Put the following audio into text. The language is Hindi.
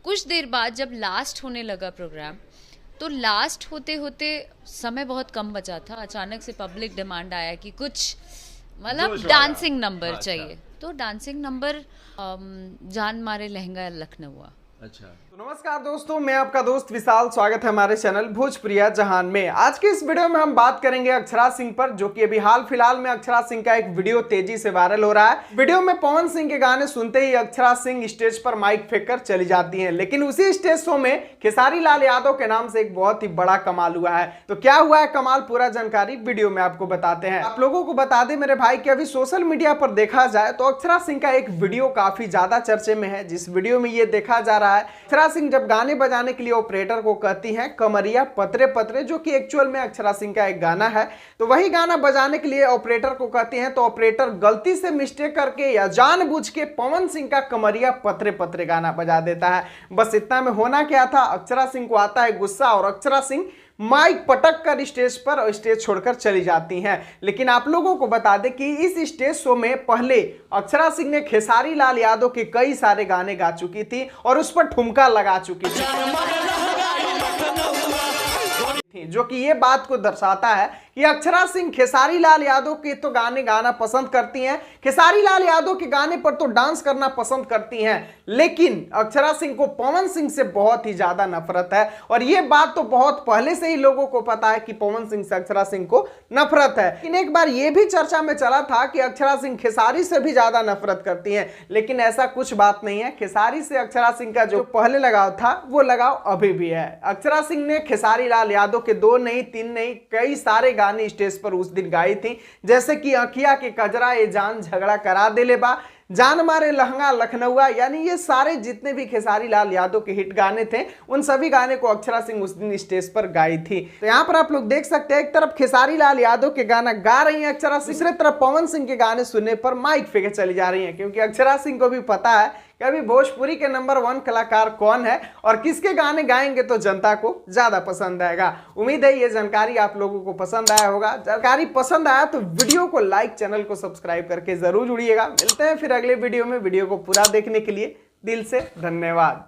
कुछ देर बाद जब लास्ट होने लगा प्रोग्राम, तो लास्ट होते होते समय बहुत कम बचा था, अचानक से पब्लिक डिमांड आया कि कुछ मतलब जोश वाला। डांसिंग नंबर अच्छा। चाहिए। तो डांसिंग नंबर जान मारे लहंगा लखनऊ हुआ। अच्छा। तो नमस्कार दोस्तों, मैं आपका दोस्त विशाल। स्वागत है हमारे चैनल भोजप्रिया जहान में। आज के इस वीडियो में हम बात करेंगे अक्षरा सिंह पर, जो कि अभी हाल फिलहाल में अक्षरा सिंह का एक वीडियो तेजी से वायरल हो रहा है। वीडियो में पवन सिंह के गाने सुनते ही अक्षरा सिंह स्टेज पर माइक फेंक कर चली जाती हैं, लेकिन उसी स्टेज शो में खेसारी लाल यादव के नाम से एक बहुत ही बड़ा कमाल हुआ है। तो क्या हुआ है कमाल, पूरा जानकारी वीडियो में आपको बताते हैं। आप लोगों को बता दें मेरे भाई कि अभी सोशल मीडिया पर देखा जाए तो अक्षरा सिंह का एक वीडियो काफी ज्यादा चर्चे में है, जिस वीडियो में ये देखा जा रहा है अक्षरा सिंह जब गाने बजाने के लिए ऑपरेटर को कहती हैं कमरिया पतरे पतरे, जो कि एक्चुअल में अक्षरा सिंह का एक गाना है। तो वही गाना बजाने के लिए ऑपरेटर को कहती हैं, तो ऑपरेटर गलती से मिस्टेक करके या जानबूझ के पवन सिंह का कमरिया पतरे पतरे गाना बजा देता है। बस इतना में होना क्या था, अक्षरा सिंह को आता है गुस्सा और अक्षरा सिंह माइक पटक कर स्टेज पर और स्टेज छोड़कर चली जाती हैं। लेकिन आप लोगों को बता दें कि इस स्टेज शो में पहले अक्षरा सिंह ने खेसारी लाल यादव के कई सारे गाने गा चुकी थी और उस पर ठुमका लगा चुकी थी, जो कि ये बात को दर्शाता है कि अक्षरा सिंह खेसारी लाल यादव के तो गाने गाना पसंद करती हैं, खेसारी लाल यादव के गाने पर तो डांस करना पसंद करती हैं, लेकिन अक्षरा सिंह को पवन सिंह से बहुत ही ज्यादा नफरत है। और ये बात तो बहुत पहले से ही लोगों को पता है कि पवन सिंह से अक्षरा सिंह को नफरत है। लेकिन एक बार ये भी चर्चा में चला था कि अक्षरा सिंह खेसारी से भी ज्यादा नफरत करती हैं, लेकिन ऐसा कुछ बात नहीं है। खेसारी से अक्षरा सिंह का जो पहले लगाव था वो लगाव अभी भी है। अक्षरा सिंह ने खेसारी लाल यादव के 2 नहीं 3 नहीं कई सारे गाने स्टेज पर उस दिन गाई थी, जैसे कि अखिया के कजरा ये जान झगड़ा करा दे ले बा, जान मारे लहंगा लखनऊआ, यानी ये सारे जितने भी खेसारी लाल यादव के हिट गाने थे उन सभी गाने को अक्षरा सिंह उस दिन स्टेज पर गाई थी। तो यहाँ पर आप लोग देख सकते हैं, एक तरफ खेसारी लाल यादव के गाना गा रही हैं अक्षरा सिंह, दूसरी तरफ पवन सिंह के गाने सुनने पर माइक फेंके चली जा रही हैं, क्योंकि अक्षरा सिंह को भी पता है कि अभी भोजपुरी के नंबर 1 कलाकार कौन है और किसके गाने गाएंगे तो जनता को ज्यादा पसंद आएगा। उम्मीद है ये जानकारी आप लोगों को पसंद आया होगा। जानकारी पसंद आया तो वीडियो को लाइक, चैनल को सब्सक्राइब करके जरूर जुड़िएगा। मिलते हैं फिर अगले वीडियो में। वीडियो को पूरा देखने के लिए दिल से धन्यवाद।